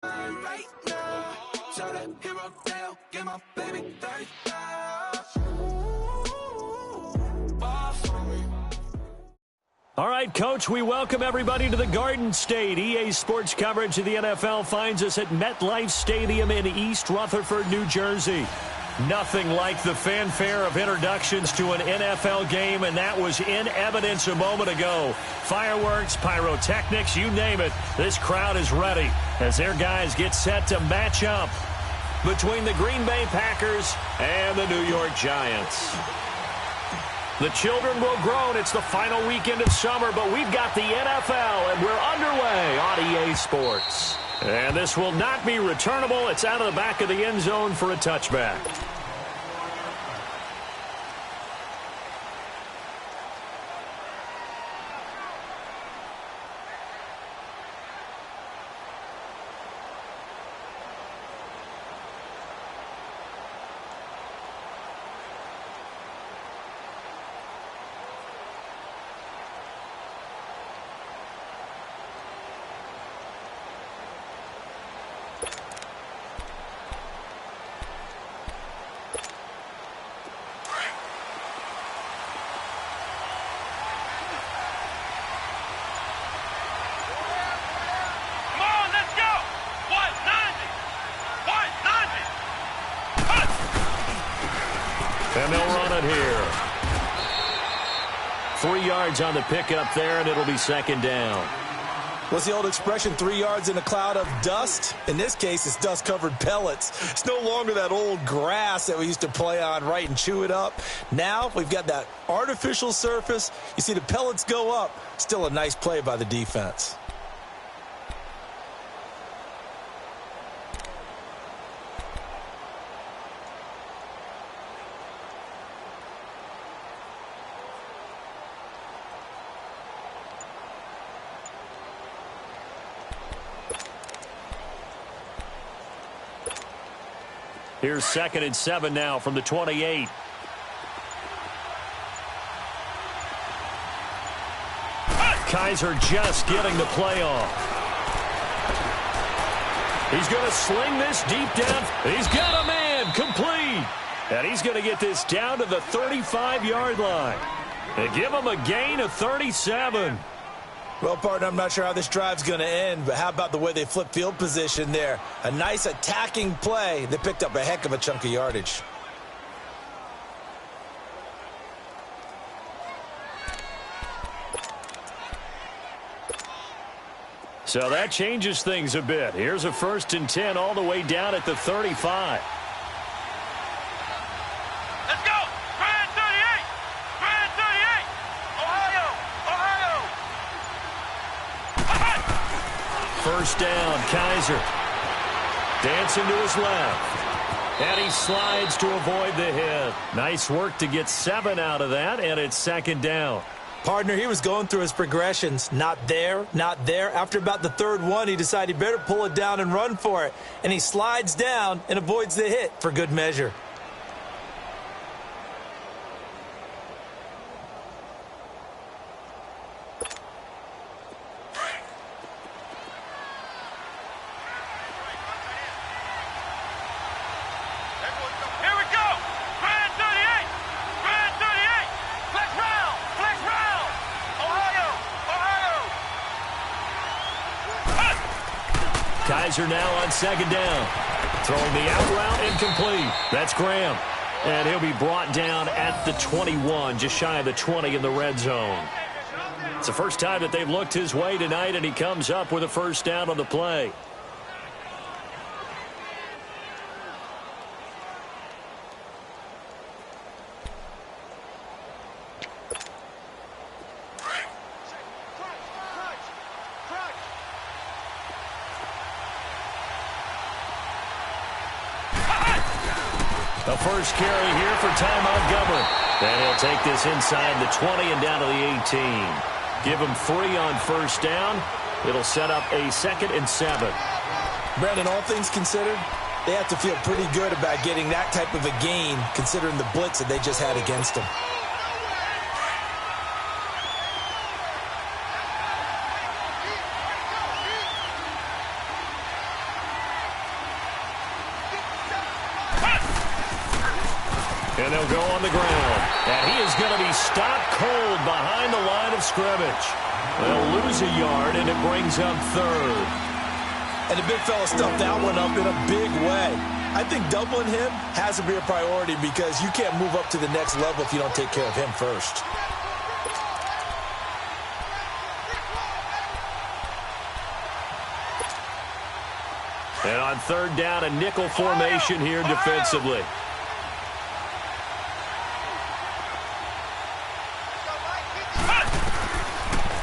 right now. Shout out hero Dale, get my baby right now. All right, Coach, we welcome everybody to the Garden State. EA Sports coverage of the NFL finds us at MetLife Stadium in East Rutherford, New Jersey. Nothing like the fanfare of introductions to an NFL game, and that was in evidence a moment ago. Fireworks, pyrotechnics, you name it. This crowd is ready as their guys get set to match up between the Green Bay Packers and the New York Giants. The children will groan. It's the final weekend of summer, but we've got the NFL, and we're underway on EA Sports. And this will not be returnable. It's out of the back of the end zone for a touchback. And they'll run it here. 3 yards on the pickup there, and it'll be second down. What's the old expression, 3 yards in a cloud of dust? In this case, it's dust-covered pellets. It's no longer that old grass that we used to play on, right, and chew it up. Now we've got that artificial surface. You see the pellets go up. Still a nice play by the defense. Here's 2nd and 7 now from the 28. Kaiser just getting the play off. He's going to sling this deep down. He's got a man complete. And he's going to get this down to the 35-yard line. They give him a gain of 37. Well, partner, I'm not sure how this drive's going to end, but how about the way they flip field position there? A nice attacking play. They picked up a heck of a chunk of yardage. So that changes things a bit. Here's a 1st and 10 all the way down at the 35. Let's go! Grand 38! Grand 38! Ohio! Ohio! First down, Kaiser. Dancing to his left. And he slides to avoid the hit. Nice work to get 7 out of that, and it's 2nd down. Partner, he was going through his progressions. Not there, not there. After about the 3rd one, he decided he better pull it down and run for it. And he slides down and avoids the hit for good measure. Kaiser now on 2nd down. Throwing the out route incomplete. That's Graham. And he'll be brought down at the 21, just shy of the 20 in the red zone. It's the first time that they've looked his way tonight, and he comes up with a 1st down on the play. The first carry here for Ty Montgomery. And he'll take this inside the 20 and down to the 18. Give him 3 on 1st down. It'll set up a 2nd and 7. Brandon, all things considered, they have to feel pretty good about getting that type of a gain, considering the blitz that they just had against them. And they'll go on the ground. And he is going to be stopped cold behind the line of scrimmage. They'll lose a yard, and it brings up third. And the big fella stuffed that one up in a big way. I think doubling him has to be a priority because you can't move up to the next level if you don't take care of him first. And on third down, a nickel formation here defensively.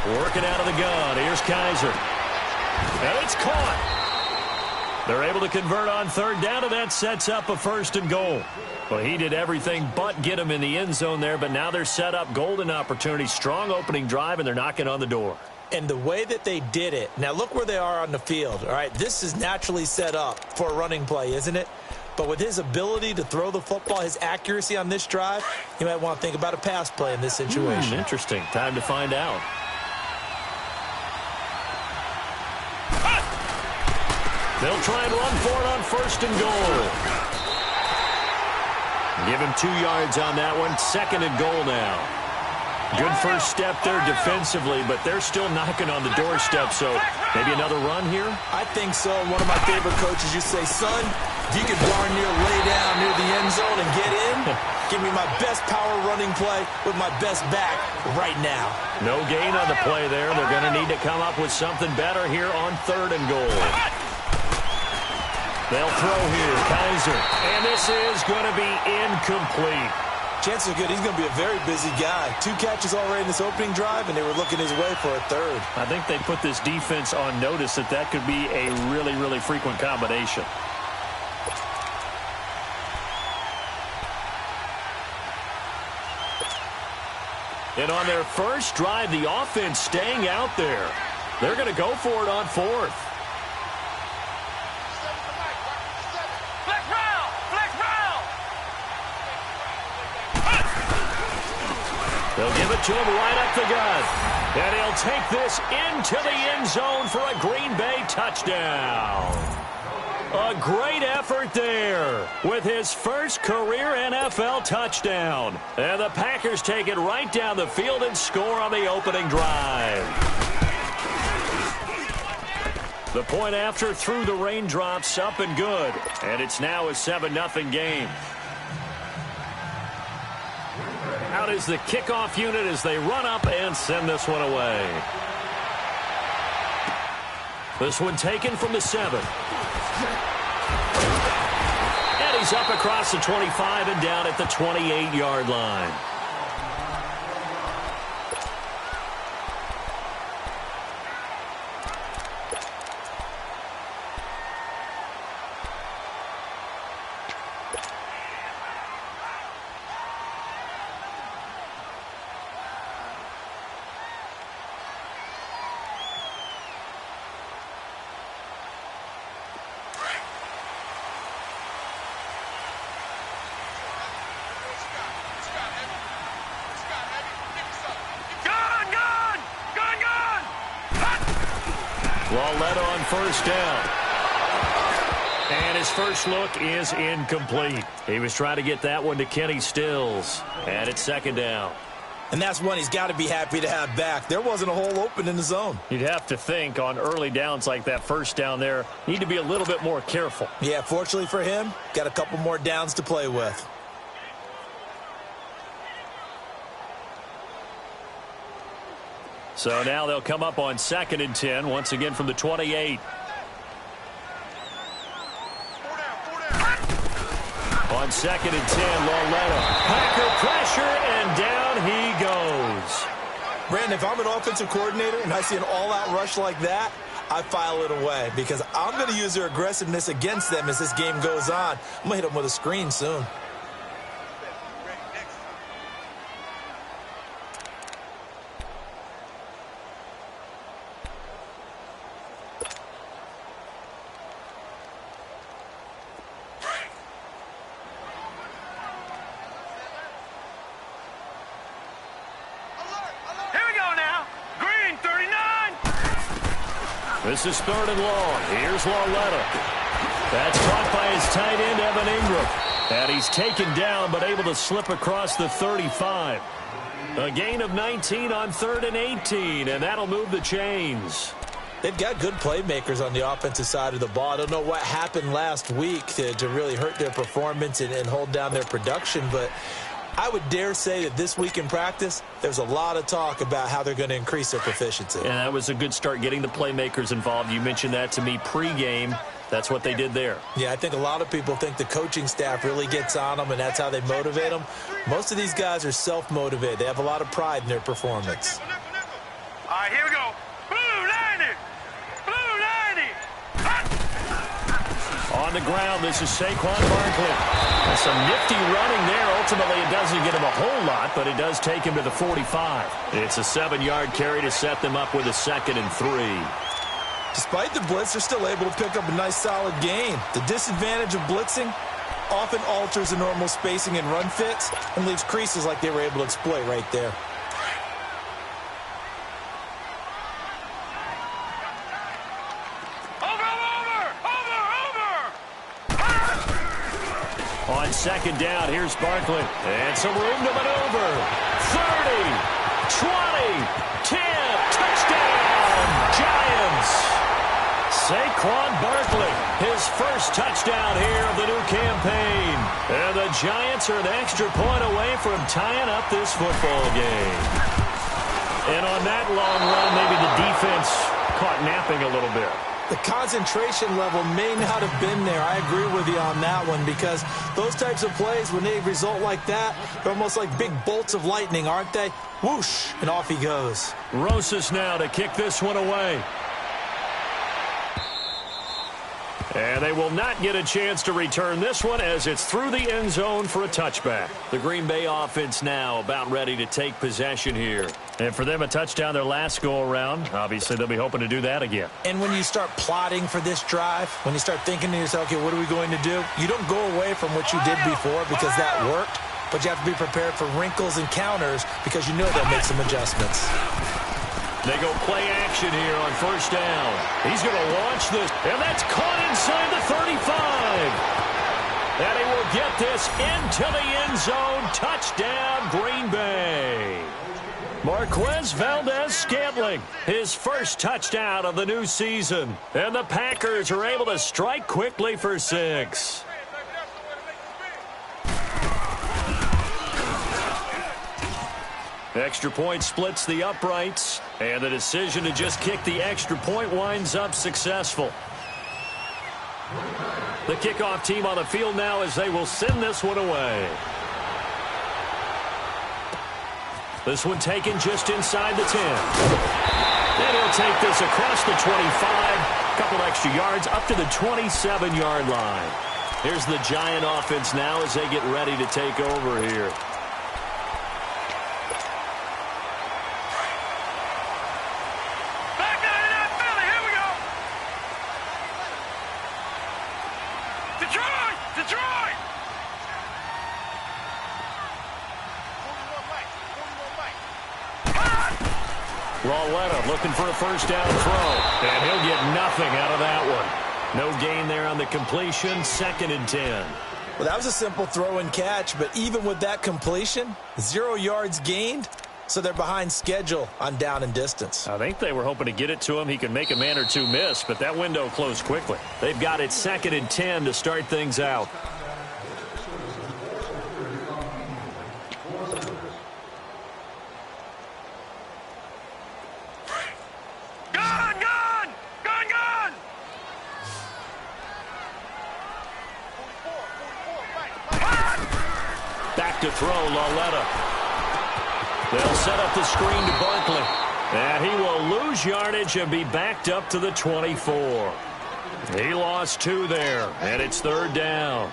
Working out of the gun. Here's Kaiser. And it's caught. They're able to convert on third down, and that sets up a 1st and goal. Well, he did everything but get him in the end zone there, but now they're set up golden opportunity. Strong opening drive, and they're knocking on the door. And the way that they did it, now look where they are on the field. All right, this is naturally set up for a running play, isn't it? But with his ability to throw the football, his accuracy on this drive, you might want to think about a pass play in this situation. Interesting. Time to find out. They'll try and run for it on 1st and goal. Give him 2 yards on that one. 2nd and goal now. Good first step there defensively, but they're still knocking on the doorstep, so maybe another run here? I think so. One of my favorite coaches used to say, son, if you can darn near lay down near the end zone and get in, give me my best power running play with my best back right now. No gain on the play there. They're going to need to come up with something better here on 3rd and goal. They'll throw here, Kaiser. And this is going to be incomplete. Chances are good he's going to be a very busy guy. 2 catches already in this opening drive, and they were looking his way for a 3rd. I think they put this defense on notice that that could be a really, really frequent combination. And on their first drive, the offense staying out there. They're going to go for it on 4th. They'll give it to him right up the gut. And he'll take this into the end zone for a Green Bay touchdown. A great effort there with his first career NFL touchdown. And the Packers take it right down the field and score on the opening drive. The point after through the raindrops, up and good. And it's now a 7-0 game. Out is the kickoff unit as they run up and send this one away. This one taken from the 7. And he's up across the 25 and down at the 28-yard line. on first down. And his first look is incomplete. He was trying to get that one to Kenny Stills. And it's second down. And that's one he's got to be happy to have back. There wasn't a hole open in the zone. You'd have to think on early downs like that first down there, need to be a little bit more careful. Yeah, fortunately for him, got a couple more downs to play with. So now they'll come up on 2nd and 10, once again from the 28. On 2nd and 10, Lauletta. Packer pressure, and down he goes. Brandon, if I'm an offensive coordinator and I see an all-out rush like that, I file it away because I'm going to use their aggressiveness against them as this game goes on. I'm going to hit them with a screen soon. This is 3rd and long. Here's Lauletta. That's caught by his tight end, Evan Ingram. And he's taken down, but able to slip across the 35. A gain of 19 on 3rd and 18, and that'll move the chains. They've got good playmakers on the offensive side of the ball. I don't know what happened last week to really hurt their performance and hold down their production, but I would dare say that this week in practice, there's a lot of talk about how they're going to increase their proficiency. And that was a good start, getting the playmakers involved. You mentioned that to me pregame. That's what they did there. Yeah, I think a lot of people think the coaching staff really gets on them, and that's how they motivate them. Most of these guys are self-motivated. They have a lot of pride in their performance. All right, here we go. Blue 90. Blue 90. On the ground, this is Saquon Barkley. Some nifty running there. Ultimately, it doesn't get him a whole lot, but it does take him to the 45. It's a 7-yard carry to set them up with a 2nd and 3. Despite the blitz, they're still able to pick up a nice, solid gain. The disadvantage of blitzing often alters the normal spacing and run fits and leaves creases like they were able to exploit right there. On 2nd down, here's Barkley. And some room to maneuver. 30, 20, 10, touchdown, Giants. Saquon Barkley, his first touchdown here of the new campaign. And the Giants are an extra point away from tying up this football game. And on that long run, maybe the defense caught napping a little bit. The concentration level may not have been there. I agree with you on that one, because those types of plays, when they result like that, they're almost like big bolts of lightning, aren't they? Whoosh, and off he goes. Rosas now to kick this one away. And they will not get a chance to return this one as it's through the end zone for a touchback. The Green Bay offense now about ready to take possession here. And for them, a touchdown their last go-around. Obviously, they'll be hoping to do that again. And when you start plotting for this drive, when you start thinking to yourself, okay, what are we going to do? You don't go away from what you did before because that worked, but you have to be prepared for wrinkles and counters because you know they'll make some adjustments. They go play action here on 1st down. He's going to launch this, and that's caught inside the 35. And he will get this into the end zone. Touchdown, Green Bay. Marquez Valdez-Scantling, his first touchdown of the new season. And the Packers are able to strike quickly for 6. Extra point splits the uprights, and the decision to just kick the extra point winds up successful. The kickoff team on the field now as they will send this one away. This one taken just inside the 10. And he'll take this across the 25, a couple extra yards up to the 27-yard line. Here's the Giant offense now as they get ready to take over here. Rowletta looking for a first down throw, and he'll get nothing out of that one. No gain there on the completion, 2nd and 10. Well, that was a simple throw and catch, but even with that completion, 0 yards gained, so they're behind schedule on down and distance. I think they were hoping to get it to him. He could make a man or two miss, but that window closed quickly. They've got it 2nd and 10 to start things out. To throw, Lauletta. They'll set up the screen to Barkley. And he will lose yardage and be backed up to the 24. He lost 2 there, and it's 3rd down.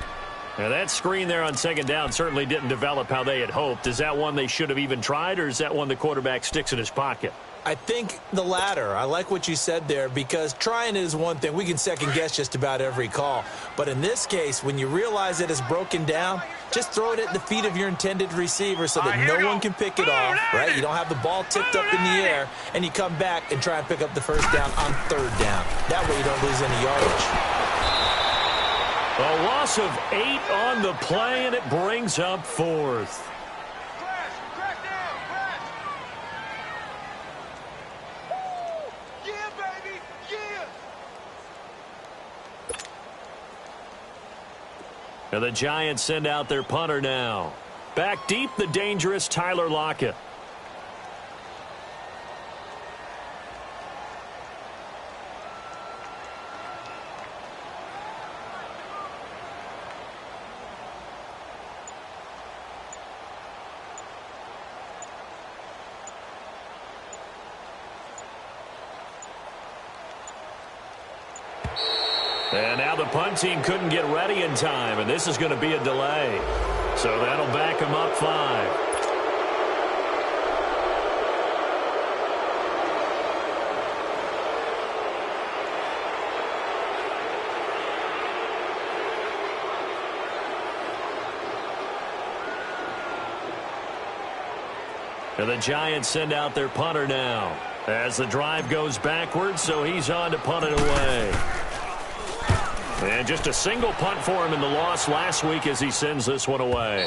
Now that screen there on 2nd down certainly didn't develop how they had hoped. Is that one they should have even tried, or is that one the quarterback sticks in his pocket? I think the latter. I like what you said there, because trying it is one thing. We can second-guess just about every call. But in this case, when you realize it is broken down, just throw it at the feet of your intended receiver so that no one can pick it off, right? You don't have the ball tipped up in the air, and you come back and try and pick up the first down on 3rd down. That way you don't lose any yardage. A loss of 8 on the play, and it brings up fourth. Crash down, crash. Woo! Yeah, baby, yeah. And the Giants send out their punter now. Back deep, the dangerous Tyler Lockett. And now the punt team couldn't get ready in time, and this is going to be a delay. So that'll back them up 5. And the Giants send out their punter now as the drive goes backwards, so he's on to punt it away. And just a single punt for him in the loss last week as he sends this one away.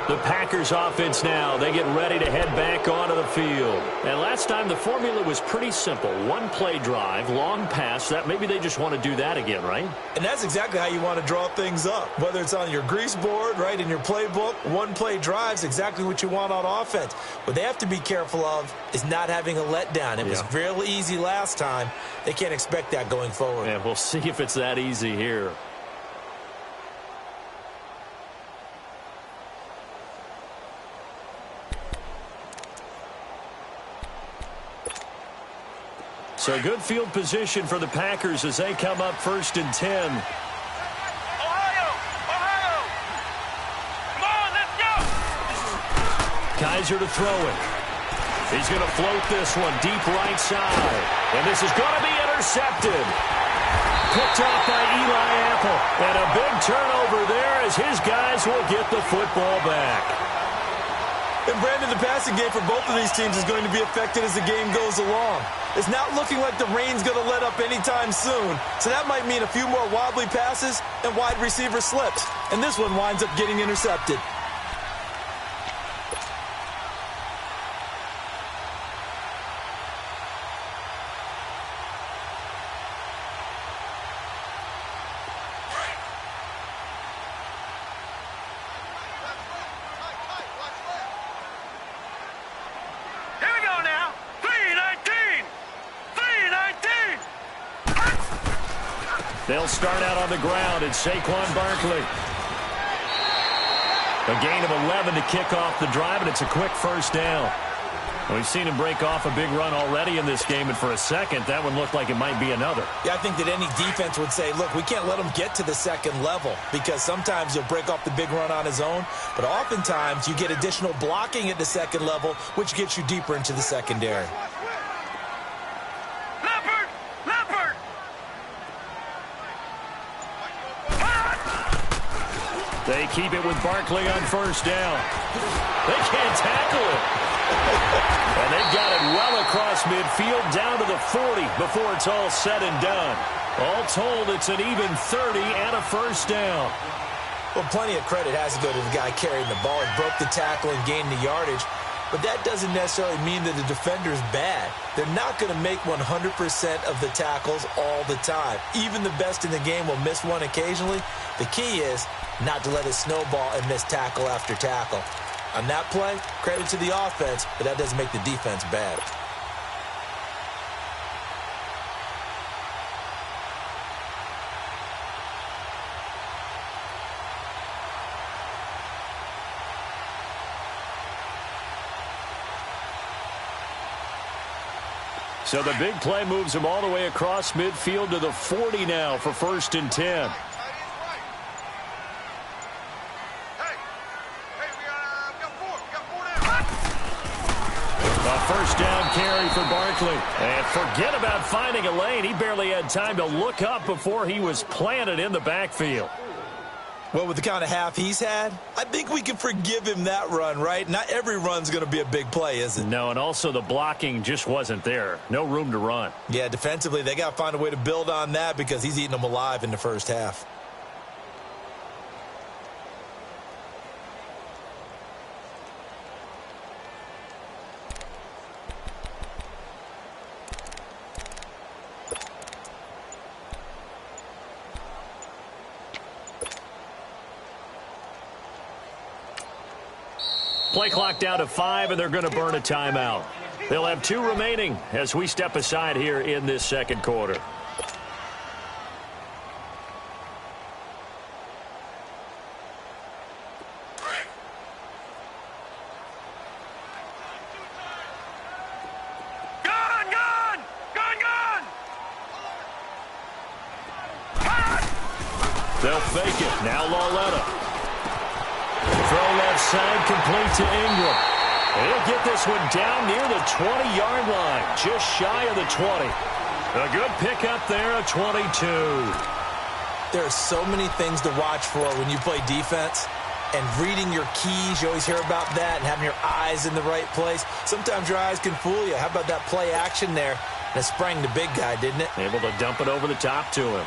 The Packers offense now. They get ready to head back onto the field. And last time the formula was pretty simple. One play drive, long pass. That maybe they just want to do that again, right? And that's exactly how you want to draw things up. Whether it's on your grease board, right, in your playbook, one play drive's exactly what you want on offense. What they have to be careful of is not having a letdown. It was real easy last time. They can't expect that going forward. And we'll see if it's that easy here. So good field position for the Packers as they come up 1st and 10. Ohio! Come on, let's go! Kaiser to throw it. He's going to float this one deep right side. And this is going to be intercepted. Picked off by Eli Apple. And a big turnover there as his guys will get the football back. And Brandon, the passing game for both of these teams is going to be affected as the game goes along. It's not looking like the rain's going to let up anytime soon, so that might mean a few more wobbly passes and wide receiver slips. And this one winds up getting intercepted. They'll start out on the ground and Saquon Barkley. A gain of 11 to kick off the drive, and it's a quick first down. We've seen him break off a big run already in this game, and for a second, that one looked like it might be another. Yeah, I think that any defense would say, look, we can't let him get to the second level because sometimes he'll break off the big run on his own, but oftentimes you get additional blocking at the second level, which gets you deeper into the secondary. They keep it with Barkley on first down. They can't tackle it. And they've got it well across midfield down to the 40 before it's all said and done. All told, it's an even 30 and a first down. Well, plenty of credit has to go to the guy carrying the ball. He broke the tackle and gained the yardage. But that doesn't necessarily mean that the defender is bad. They're not going to make 100% of the tackles all the time. Even the best in the game will miss one occasionally. The key is not to let it snowball and miss tackle after tackle. On that play, credit to the offense, but that doesn't make the defense bad. So the big play moves him all the way across midfield to the 40 now for 1st and 10. A first down carry for Barkley. And forget about finding a lane. He barely had time to look up before he was planted in the backfield. Well, with the kind of half he's had, I think we can forgive him that run, right? Not every run's going to be a big play, is it? No, and also the blocking just wasn't there. No room to run. Yeah, defensively, they got to find a way to build on that because he's eating them alive in the first half. Play clock down to 5, and they're going to burn a timeout. They'll have 2 remaining as we step aside here in this second quarter. They'll fake it. Now Lauletta. Throw left side, complete to Ingram. He'll get this one down near the 20-yard line, just shy of the 20. A good pickup there, a 22. There are so many things to watch for when you play defense. And reading your keys, you always hear about that, and having your eyes in the right place. Sometimes your eyes can fool you. How about that play action there? That sprang the big guy, didn't it? Able to dump it over the top to him.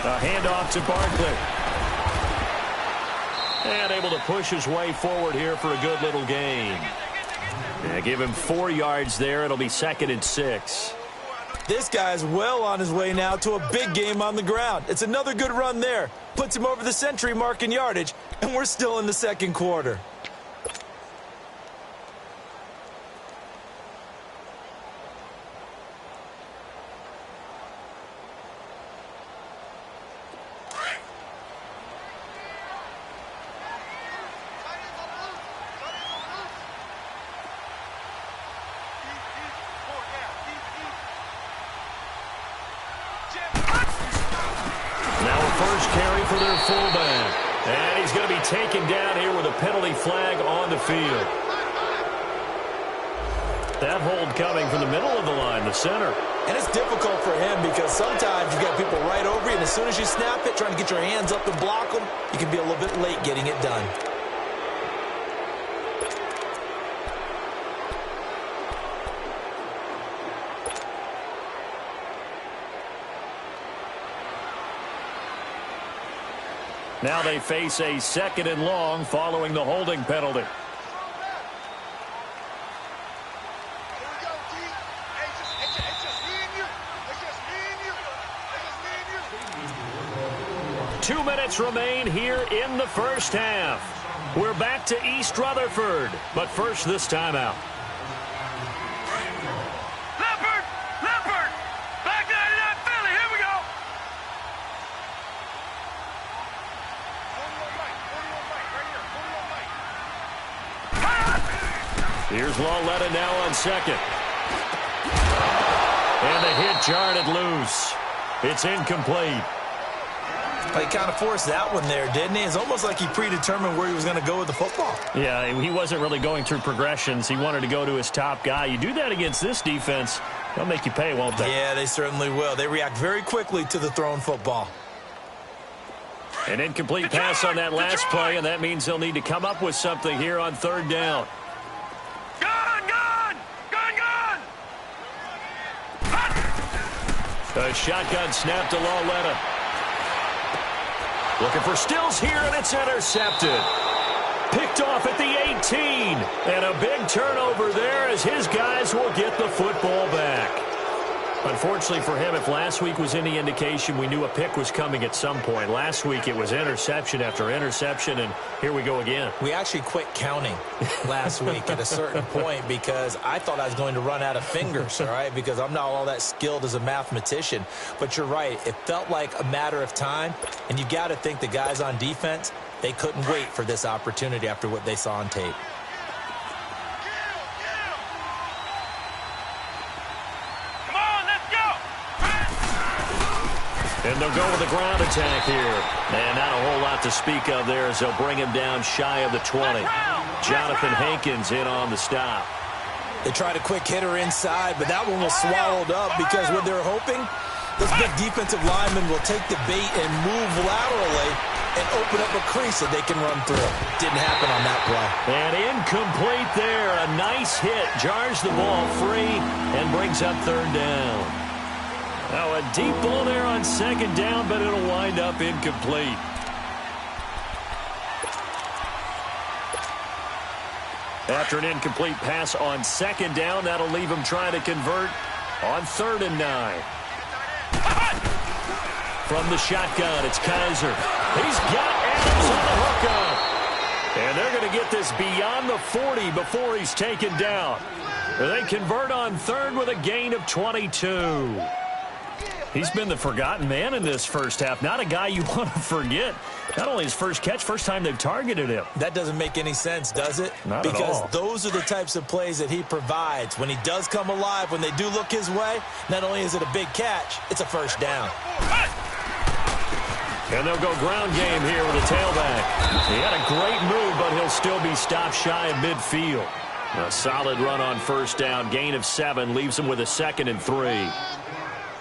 A handoff to Barkley. And able to push his way forward here for a good little gain. Yeah, give him 4 yards there. It'll be 2nd and 6. This guy's well on his way now to a big game on the ground. It's another good run there. Puts him over the century mark in yardage, and we're still in the second quarter. Fullback. And he's going to be taken down here with a penalty flag on the field. That hold coming from the middle of the line, the center. And it's difficult for him because sometimes you got people right over you, and as soon as you snap it, trying to get your hands up and block them, you can be a little bit late getting it done. Now they face a 2nd and long following the holding penalty. Two minutes remain here in the first half. We're back to East Rutherford, but first this timeout. Here's Lauletta now on 2nd. And the hit jarred loose. It's incomplete. He kind of forced that one there, didn't he? It's almost like he predetermined where he was going to go with the football. Yeah, he wasn't really going through progressions. He wanted to go to his top guy. You do that against this defense, they'll make you pay, won't they? Yeah, they certainly will. They react very quickly to the thrown football. An incomplete pass on that last play, and that means they'll need to come up with something here on 3rd down. A shotgun snap to Lauletta. Looking for Stills here, and it's intercepted. Picked off at the 18. And a big turnover there as his guys will get the football back. Unfortunately for him, if last week was any indication, we knew a pick was coming at some point. Last week it was interception after interception, and here we go again. We actually quit counting last week at a certain point because I thought I was going to run out of fingers, all right, because I'm not all that skilled as a mathematician. But you're right. It felt like a matter of time, and you got to think the guys on defense, they couldn't wait for this opportunity after what they saw on tape. And they'll go with the ground attack here. And not a whole lot to speak of there as they'll bring him down shy of the 20. Jonathan Hankins in on the stop. They tried a quick hitter inside, but that one was swallowed up because what they're hoping, this big defensive lineman will take the bait and move laterally and open up a crease that they can run through. Didn't happen on that play. And incomplete there. A nice hit. Jars the ball free and brings up third down. Now a deep ball there on second down, but it'll wind up incomplete. After an incomplete pass on second down, that'll leave him trying to convert on 3rd and 9. From the shotgun, it's Kaiser. He's got Adams on the hookup. And they're going to get this beyond the 40 before he's taken down. They convert on 3rd with a gain of 22. He's been the forgotten man in this first half. Not a guy you want to forget. Not only his first catch, first time they've targeted him. That doesn't make any sense, does it? Not at all. Because those are the types of plays that he provides. When he does come alive, when they do look his way, not only is it a big catch, it's a first down. And they'll go ground game here with a tailback. He had a great move, but he'll still be stopped shy of midfield. A solid run on first down. Gain of 7 leaves him with a 2nd and 3.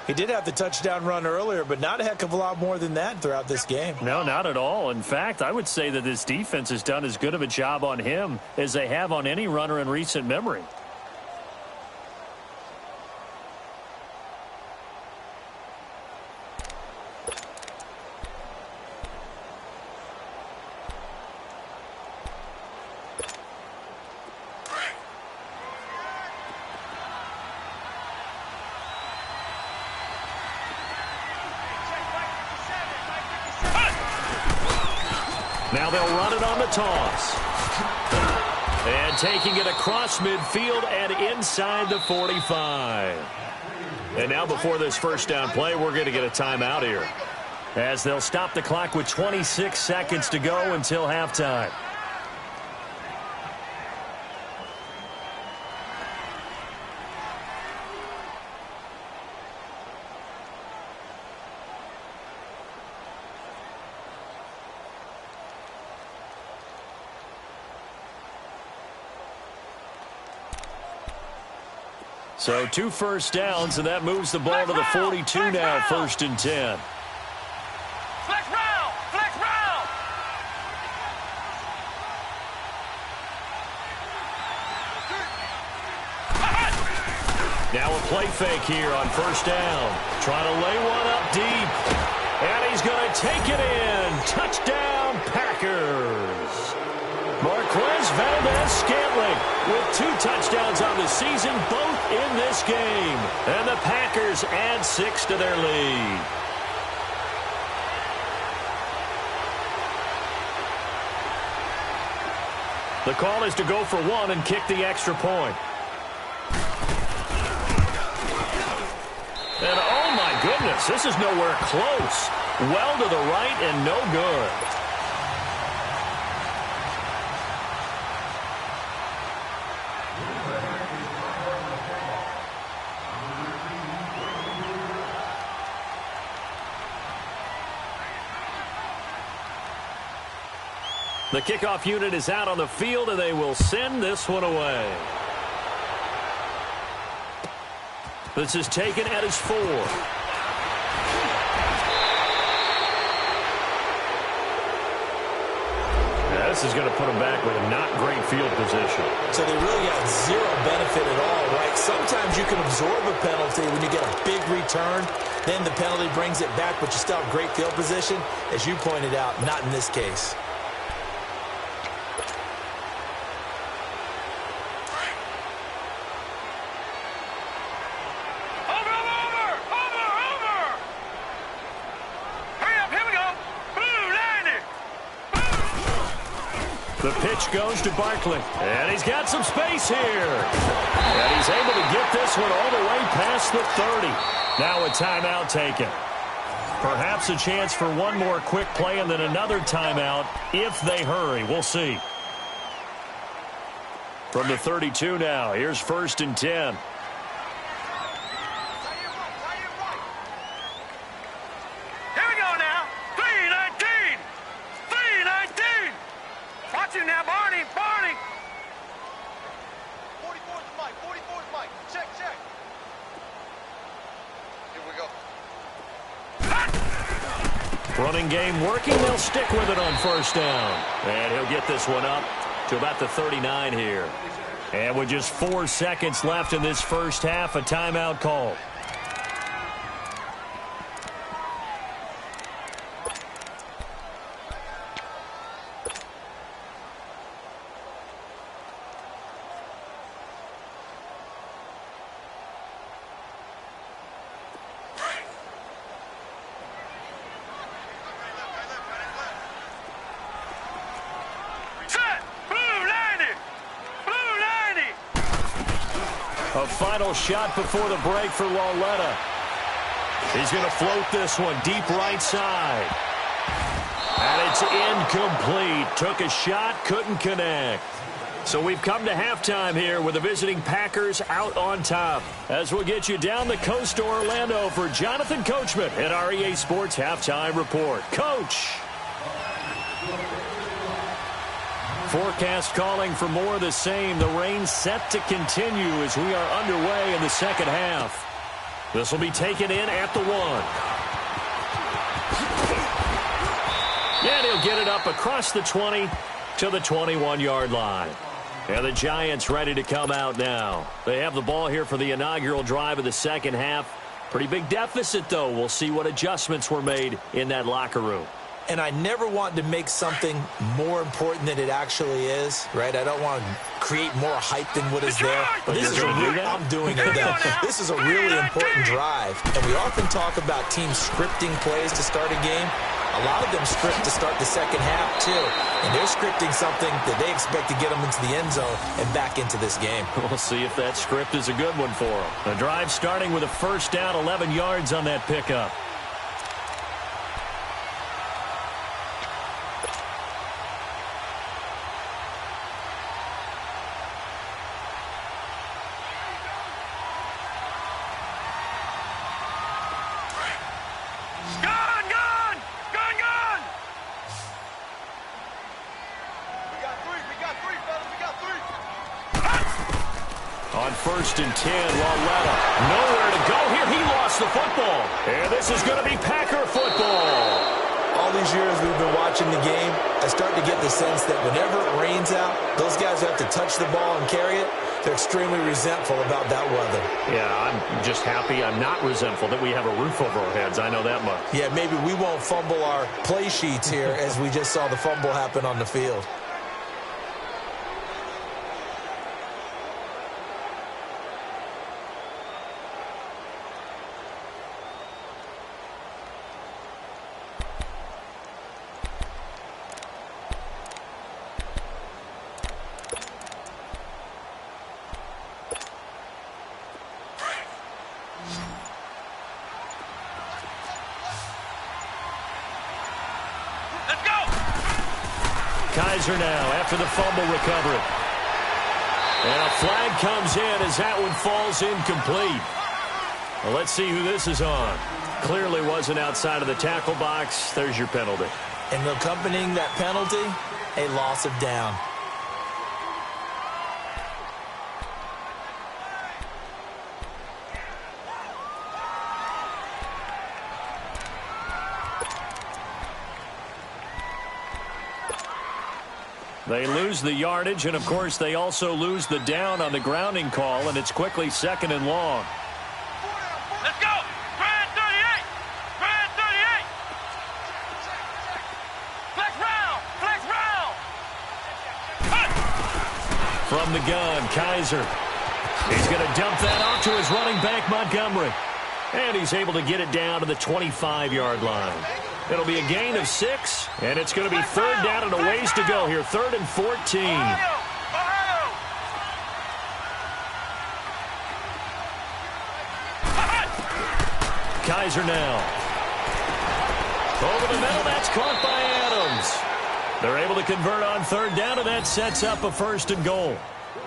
He did have the touchdown run earlier, but not a heck of a lot more than that throughout this game. No, not at all. In fact, I would say that this defense has done as good of a job on him as they have on any runner in recent memory. Now they'll run it on the toss. And taking it across midfield and inside the 45. And now before this first down play, we're going to get a timeout here, as they'll stop the clock with 26 seconds to go until halftime. So 2 first downs, and that moves the ball to the 42 now, 1st and 10. Flex round! Flex round! Now a play fake here on first down. Trying to lay one up deep. And he's going to take it in. Touchdown, Packers. Marquez Valdez-Scantling with 2 touchdowns on the season, both in this game. And the Packers add 6 to their lead. The call is to go for 1 and kick the extra point. And oh my goodness, this is nowhere close. Well to the right and no good. The kickoff unit is out on the field, and they will send this one away. This is taken at his 4. Now, this is going to put him back with a not great field position. So they really got 0 benefit at all, right? Sometimes you can absorb a penalty when you get a big return. Then the penalty brings it back, but you still have great field position. As you pointed out, not in this case. The pitch goes to Barkley. And he's got some space here. And he's able to get this one all the way past the 30. Now a timeout taken. Perhaps a chance for one more quick play and then another timeout if they hurry. We'll see. From the 32 now, here's 1st and 10. Here we go now. 3-19. 3-19. Watch him now, Barney. Barney. 44's Mike. 44's Mike. Check, check. Here we go. Running game working. They'll stick with it on 1st down. And he'll get this one up to about the 39 here. And with just 4 seconds left in this first half, a timeout call. A final shot before the break for Lauletta. He's going to float this one deep right side. And it's incomplete. Took a shot, couldn't connect. So we've come to halftime here with the visiting Packers out on top. As we'll get you down the coast to Orlando for Jonathan Coachman at our EA Sports Halftime Report. Coach! Forecast calling for more of the same. The rain set to continue as we are underway in the second half. This will be taken in at the 1. And he'll get it up across the 20 to the 21-yard line. And the Giants ready to come out now. They have the ball here for the inaugural drive of the second half. Pretty big deficit, though. We'll see what adjustments were made in that locker room. And I never want to make something more important than it actually is, right? I don't want to create more hype than what is there. But this is I'm doing it though. This is a really important drive. And we often talk about teams scripting plays to start a game. A lot of them script to start the second half, too. And they're scripting something that they expect to get them into the end zone and back into this game. We'll see if that script is a good one for them. The drive starting with a 1st down, 11 yards on that pickup. On 1st and 10, Lauletta. Nowhere to go here. He lost the football. And this is going to be Packer football. All these years we've been watching the game, I start to get the sense that whenever it rains out, those guys have to touch the ball and carry it. They're extremely resentful about that weather. Yeah, I'm just happy I'm not resentful that we have a roof over our heads. I know that much. Yeah, maybe we won't fumble our play sheets here as we just saw the fumble happen on the field. Kaiser now after the fumble recovery. And a flag comes in as that one falls incomplete. Well, let's see who this is on. Clearly wasn't outside of the tackle box. There's your penalty. And accompanying that penalty, a loss of down. They lose the yardage, and, of course, they also lose the down on the grounding call, and it's quickly 2nd and long. Let's go! Grand 38! Grand 38! Flex round! Flex round! From the gun, Kaiser. He's going to dump that off to his running back, Montgomery. And he's able to get it down to the 25-yard line. It'll be a gain of 6, and it's going to be third down and a ways to go here. 3rd and 14. Kaiser now. Over the middle, that's caught by Adams. They're able to convert on 3rd down, and that sets up a 1st and goal.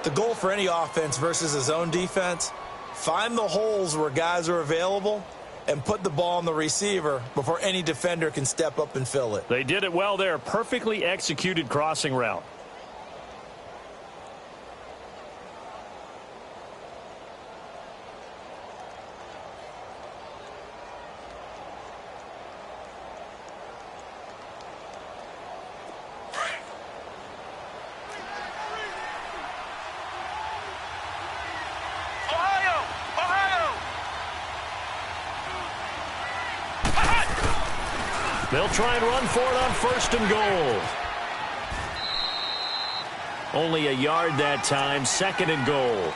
The goal for any offense versus a zone defense, find the holes where guys are available and put the ball on the receiver before any defender can step up and fill it. They did it well there. Perfectly executed crossing route. They'll try and run for it on 1st and goal. Only a yard that time, 2nd and goal.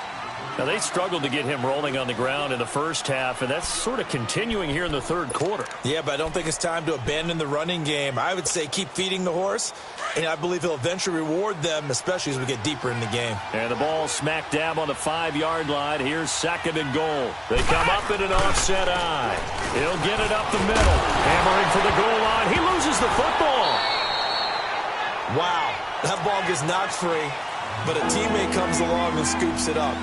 Now, they struggled to get him rolling on the ground in the first half, and that's sort of continuing here in the 3rd quarter. Yeah, but I don't think it's time to abandon the running game. I would say keep feeding the horse, and I believe he'll eventually reward them, especially as we get deeper in the game. And the ball smack dab on the 5-yard line. Here's 2nd and goal. They come up in an offset eye. He'll get it up the middle. Hammering for the goal line. He loses the football. Wow, that ball gets knocked free, but a teammate comes along and scoops it up.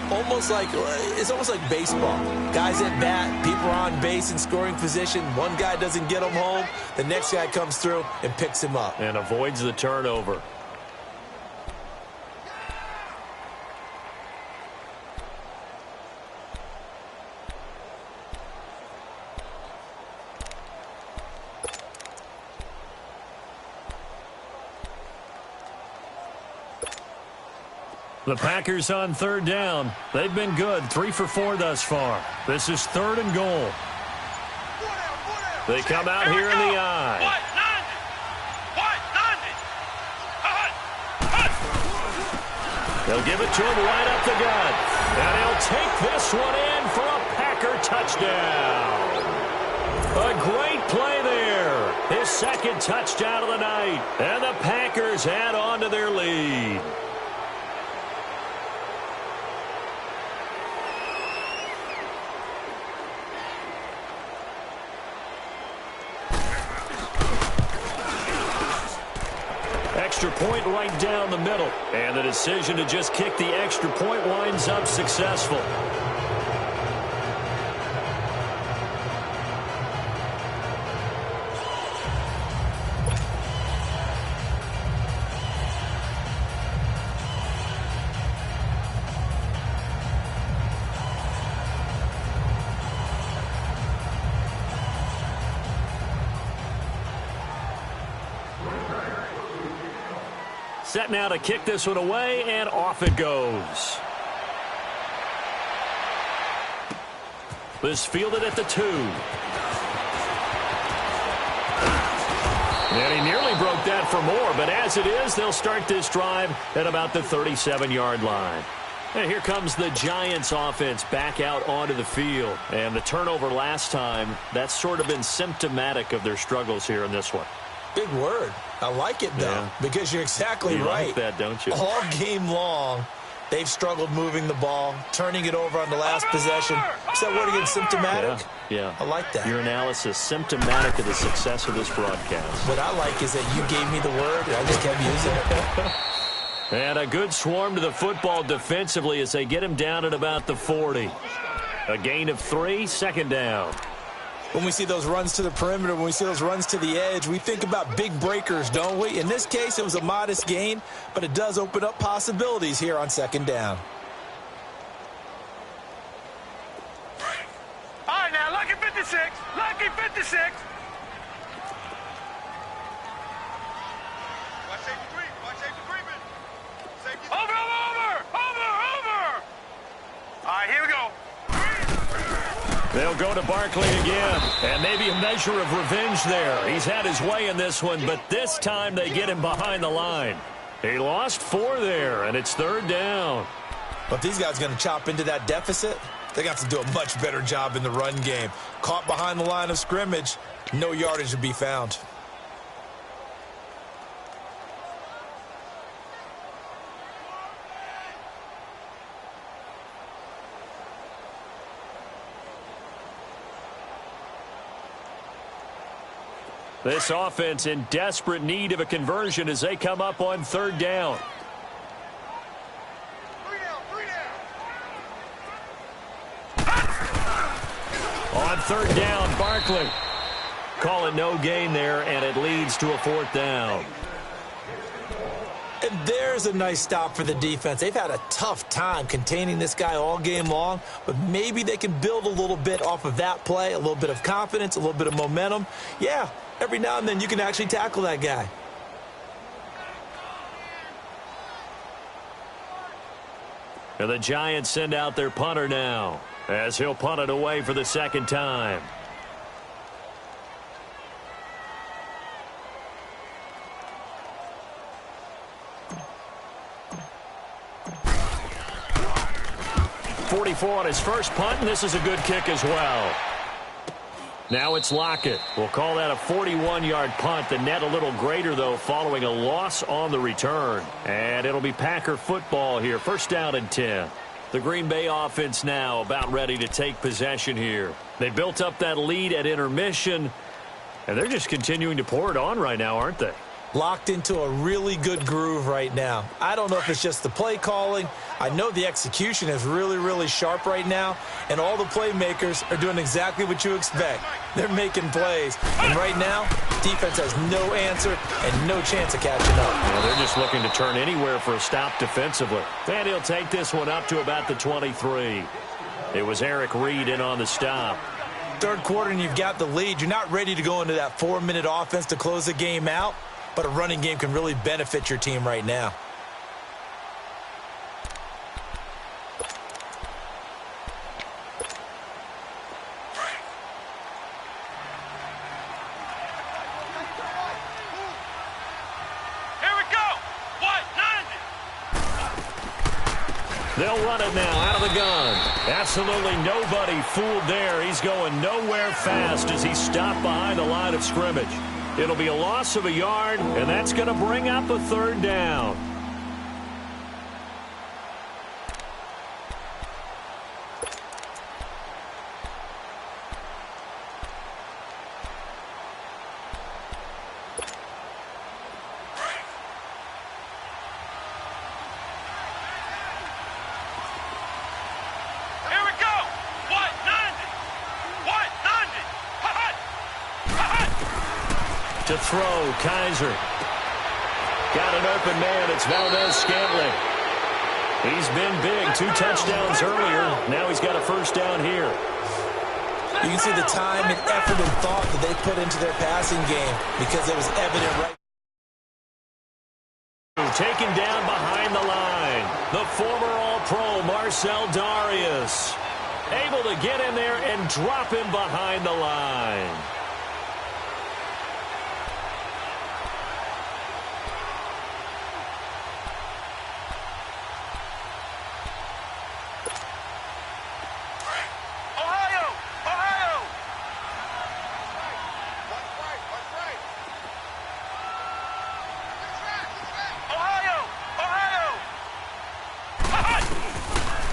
It's almost like baseball. Guys at bat, people are on base in scoring position. One guy doesn't get him home. The next guy comes through and picks him up. And avoids the turnover. The Packers on 3rd down. They've been good, 3 for 4 thus far. This is 3rd and goal. They come out here in the eye. They'll give it to him right up the gut. And he'll take this one in for a Packer touchdown. A great play there. His 2nd touchdown of the night. And the Packers add on to their lead. Extra point right down the middle. And the decision to just kick the extra point winds up successful. Set now to kick this one away, and off it goes. This fielded at the 2. And he nearly broke that for more, but as it is, they'll start this drive at about the 37-yard line. And here comes the Giants offense back out onto the field. And the turnover last time, that's sort of been symptomatic of their struggles here in this one. Big word. I like it, though, because you're exactly right. You like that, don't you? All game long, they've struggled moving the ball, turning it over on the last possession. Is that word again, symptomatic? Yeah. I like that. Your analysis, symptomatic of the success of this broadcast. What I like is that you gave me the word, and I just kept using it. And a good swarm to the football defensively as they get him down at about the 40. A gain of 3, 2nd down. When we see those runs to the perimeter, when we see those runs to the edge, we think about big breakers, don't we? In this case, it was a modest gain, but it does open up possibilities here on 2nd down. All right, now, lucky 56. Lucky 56. Watch safety creep. Watch safety creeping. Safety. Over. All right, here we go. They'll go to Barkley again, and maybe a measure of revenge there. He's had his way in this one, but this time they get him behind the line. He lost 4 there, and it's 3rd down. But these guys are going to chop into that deficit. They got to do a much better job in the run game. Caught behind the line of scrimmage. No yardage to be found. This offense in desperate need of a conversion as they come up on third down. On third down, Barkley. Call it no gain there, and it leads to a fourth down. And there's a nice stop for the defense. They've had a tough time containing this guy all game long, but maybe they can build a little bit off of that play, a little bit of confidence, a little bit of momentum. Yeah, every now and then you can actually tackle that guy. And the Giants send out their punter now, as he'll punt it away for the second time. .44 on his first punt, and this is a good kick as well. Now it's Lockett. We'll call that a 41-yard punt. The net a little greater, though, following a loss on the return. And it'll be Packer football here. First down and 10. The Green Bay offense now about ready to take possession here. They built up that lead at intermission, and they're just continuing to pour it on right now, aren't they? Locked into a really good groove right now. I don't know if it's just the play calling. I know the execution is really, really sharp right now, and all the playmakers are doing exactly what you expect. They're making plays, and right now, defense has no answer and no chance of catching up. Well, they're just looking to turn anywhere for a stop defensively. And he'll take this one up to about the 23. It was Eric Reed in on the stop. Third quarter, and you've got the lead. You're not ready to go into that 4-minute offense to close the game out, but a running game can really benefit your team right now. Here we go. What? 90. They'll run it now out of the gun. Absolutely nobody fooled there. He's going nowhere fast as he's stopped behind the line of scrimmage. It'll be a loss of a yard, and that's going to bring up a third down. Here we go. What? 90. What? 90. Ha-ha. Ha-ha. To throw, Kaiser. Got an open man. It's Valdez-Scantling. He's been big. 2 touchdowns earlier. Now he's got a first down here. You can see the time and effort and thought that they put into their passing game because it was evident right. Taken down behind the line. The former All-Pro Marcel Darius. Able to get in there and drop him behind the line. Ohio. Ohio. Ohio. Ohio. Ha-ha.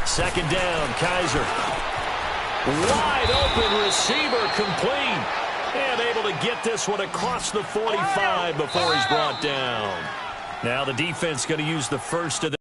Second down, Kaiser. Wide open receiver, complete. And able to get this one across the 45 before he's brought down. Now the defense going to use the first of the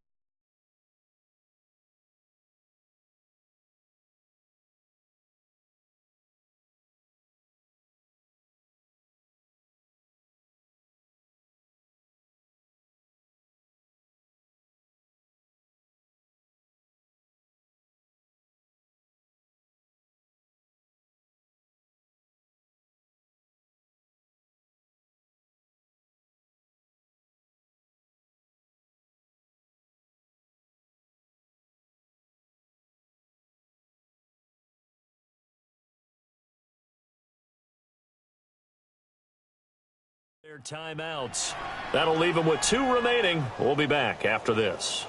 their timeouts. That'll leave them with 2 remaining. We'll be back after this.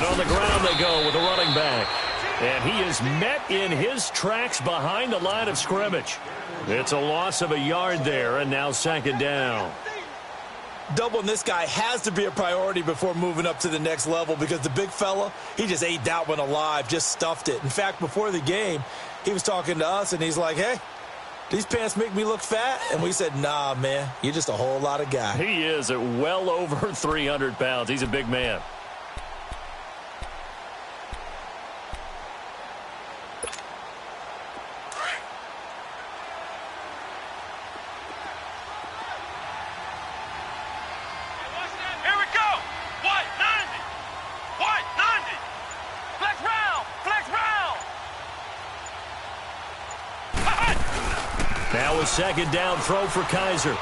And on the ground they go with a running back. And he is met in his tracks behind the line of scrimmage. It's a loss of a yard there, and now second down. Doubling this guy has to be a priority before moving up to the next level because the big fella, he just ate that one alive, just stuffed it. In fact, before the game, he was talking to us, and he's like, hey, these pants make me look fat? And we said, nah, man, you're just a whole lot of guy. He is at well over 300 pounds. He's a big man. Now a second down throw for Kaiser. And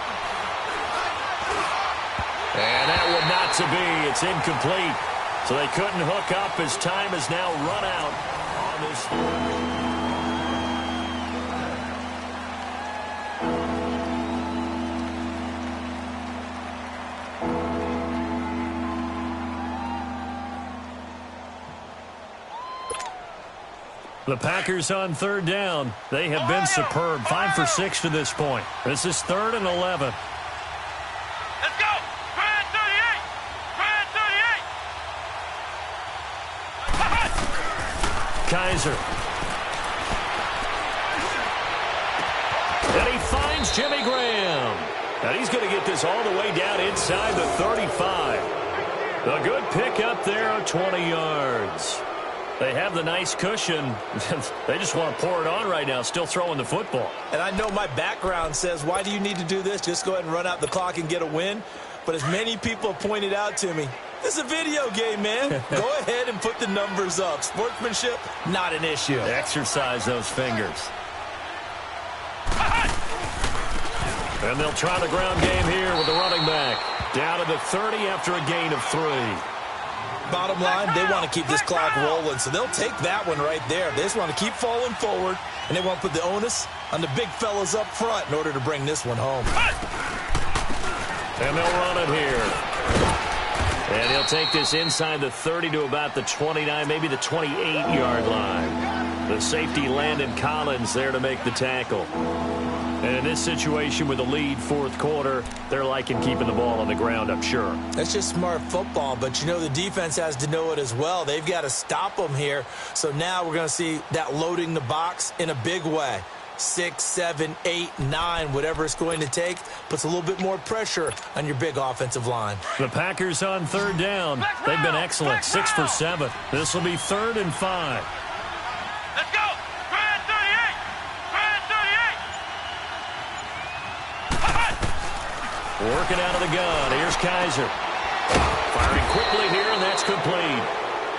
that one not to be. It's incomplete. So they couldn't hook up as time has now run out on this. The Packers on third down. They have been superb. 5 for 6 to this point. This is 3rd and 11. Let's go! Grand 38! Grand 38! Kaiser. And he finds Jimmy Graham. And he's going to get this all the way down inside the 35. A good pickup there of 20 yards. They have the nice cushion. They just want to pour it on right now, still throwing the football. And I know my background says, why do you need to do this? Just go ahead and run out the clock and get a win. But as many people have pointed out to me, this is a video game, man. Go ahead and put the numbers up. Sportsmanship, not an issue. Exercise those fingers. And they'll try the ground game here with the running back. Down to the 30 after a gain of 3. Bottom line, they want to keep this clock rolling, so they'll take that one right there. They just want to keep falling forward, and they want to put the onus on the big fellas up front in order to bring this one home. And they'll run it here. And he'll take this inside the 30 to about the 29, maybe the 28-yard line. The safety, Landon Collins, there to make the tackle. And in this situation with a lead fourth quarter, they're liking keeping the ball on the ground, I'm sure. That's just smart football, but you know the defense has to know it as well. They've got to stop them here. So now we're going to see that loading the box in a big way. 6, 7, 8, 9, whatever it's going to take, puts a little bit more pressure on your big offensive line. The Packers on third down. They've been excellent, 6 for 7. This will be 3rd and 5. Let's go! Grand 38! Grand 38! Working out of the gun. Here's Kaiser. Firing quickly here, and that's complete.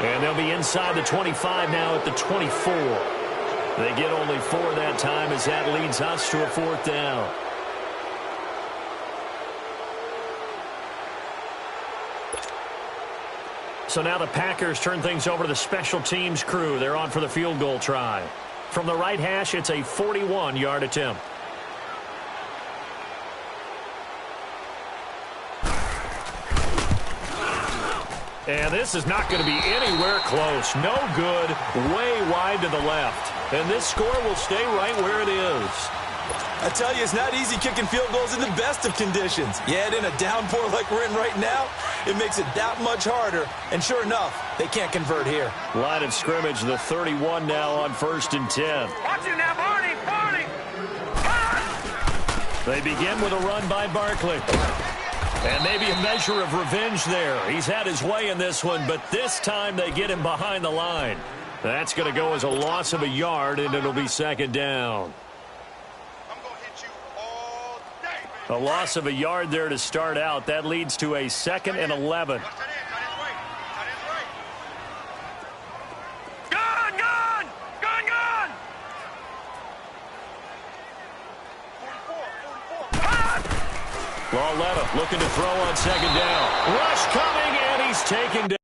And they'll be inside the 25 now at the 24. They get only 4 that time as that leads us to a 4th down. So now the Packers turn things over to the special teams crew. They're on for the field goal try. From the right hash, it's a 41-yard attempt. And this is not going to be anywhere close. No good. Way wide to the left. And this score will stay right where it is. I tell you, it's not easy kicking field goals in the best of conditions. Yet in a downpour like we're in right now, it makes it that much harder. And sure enough, they can't convert here. Line of scrimmage, the 31 now on 1st and 10. Watch it now, Barney! Barney! They begin with a run by Barkley. And maybe a measure of revenge there. He's had his way in this one, but this time they get him behind the line. That's going to go as a loss of a yard, and it'll be 2nd down. I'm going to hit you all day, A man. loss of a yard there to start out. That leads to a 2nd and 11. Watch that end. Tight end's right. Tight end's right. Gun! Gun! Gun! Gun! 44. Lauletta looking to throw on 2nd down. Rush coming, and he's taken down.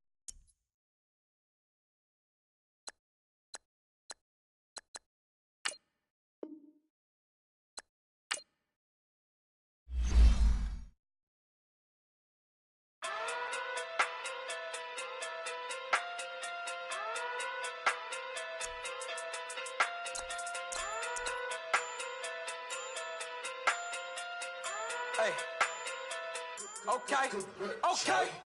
Hey. Okay. Okay.